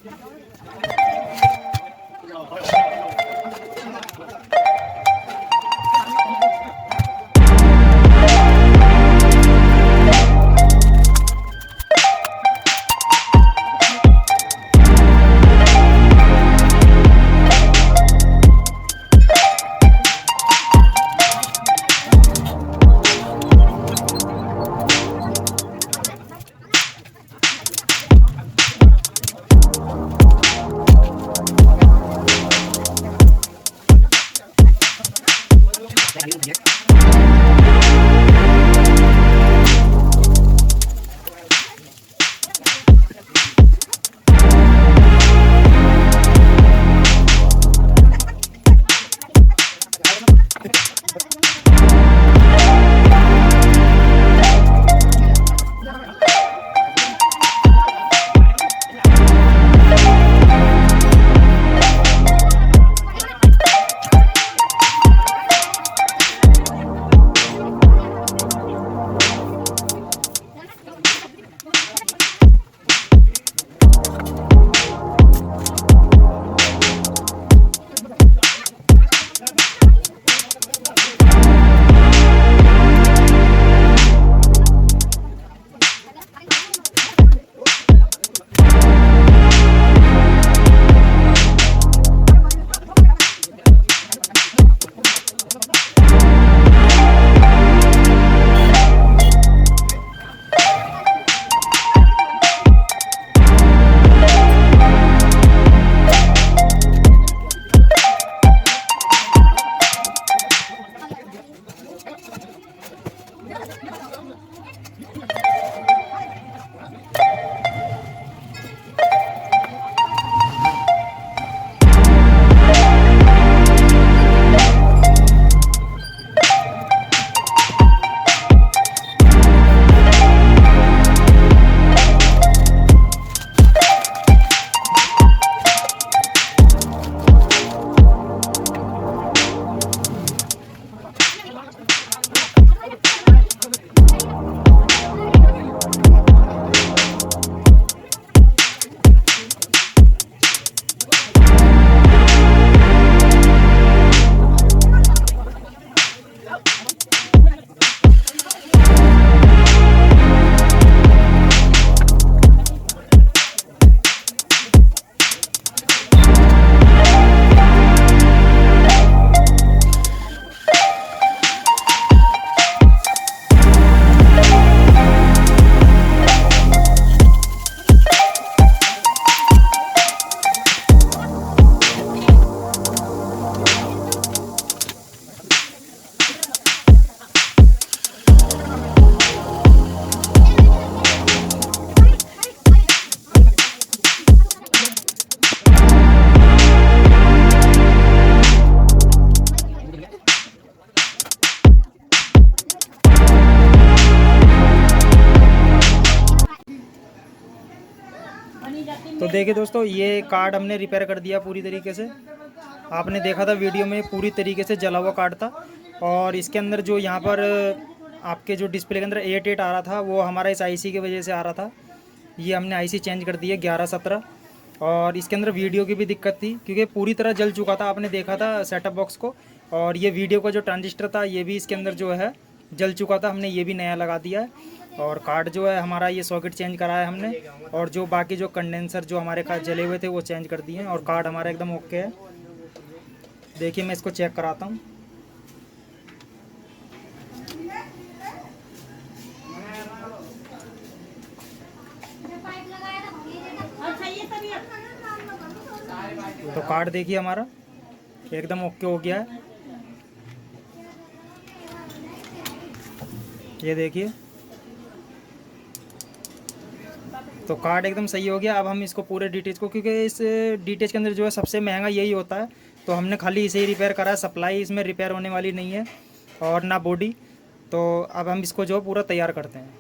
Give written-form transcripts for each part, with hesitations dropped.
तो देखिए दोस्तों, ये कार्ड हमने रिपेयर कर दिया पूरी तरीके से। आपने देखा था वीडियो में, पूरी तरीके से जला हुआ कार्ड था। और इसके अंदर जो यहाँ पर आपके जो डिस्प्ले के अंदर 88 आ रहा था, वो हमारा इस आईसी की वजह से आ रहा था। ये हमने आईसी चेंज कर दी है 1117। और इसके अंदर वीडियो की भी दिक्कत थी क्योंकि पूरी तरह जल चुका था। आपने देखा था सेटअप बॉक्स को। और ये वीडियो का जो ट्रांजिस्टर था, ये भी इसके अंदर जो है जल चुका था। हमने ये भी नया लगा दिया है। और कार्ड जो है हमारा, ये सॉकेट चेंज कराया है हमने। और जो बाकी जो कंडेंसर जो हमारे कार्ड जले हुए थे, वो चेंज कर दिए हैं। और कार्ड हमारा एकदम ओके है। देखिए, मैं इसको चेक कराता हूँ। तो कार्ड देखिए हमारा एकदम ओके हो गया है। ये देखिए, तो कार्ड एकदम सही हो गया। अब हम इसको पूरे डिटेल्स को, क्योंकि इस डिटेल्स के अंदर जो है सबसे महंगा यही होता है, तो हमने खाली इसे ही रिपेयर करा है। सप्लाई इसमें रिपेयर होने वाली नहीं है और ना बॉडी। तो अब हम इसको जो पूरा तैयार करते हैं।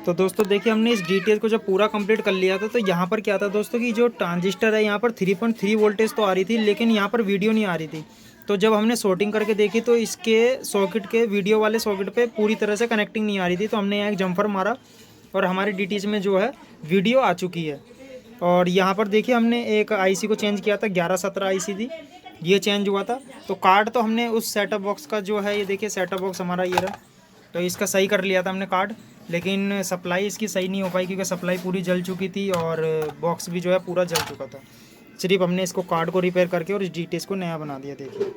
तो दोस्तों देखिए हमने इस DTS को जब पूरा कंप्लीट कर लिया था तो यहाँ पर क्या था दोस्तों कि जो ट्रांजिस्टर है यहाँ पर 3.3 वोल्टेज तो आ रही थी, लेकिन यहाँ पर वीडियो नहीं आ रही थी। तो जब हमने शॉर्टिंग करके देखी तो इसके सॉकेट के वीडियो वाले सॉकेट पे पूरी तरह से कनेक्टिंग नहीं आ रही थी। तो हमने यहाँ एक जम्फर मारा और हमारी DTS में जो है वीडियो आ चुकी है। और यहाँ पर देखिए हमने एक IC को चेंज किया था, 1117 IC थी, ये चेंज हुआ था। तो कार्ड तो हमने उस सेटअप बॉक्स का जो है, ये देखिए सेटअप बॉक्स हमारा ये रहा, तो इसका सही कर लिया था हमने कार्ड, लेकिन सप्लाई इसकी सही नहीं हो पाई क्योंकि सप्लाई पूरी जल चुकी थी और बॉक्स भी जो है पूरा जल चुका था। सिर्फ हमने इसको कार्ड को रिपेयर करके और इस DTS को नया बना दिया। देखिए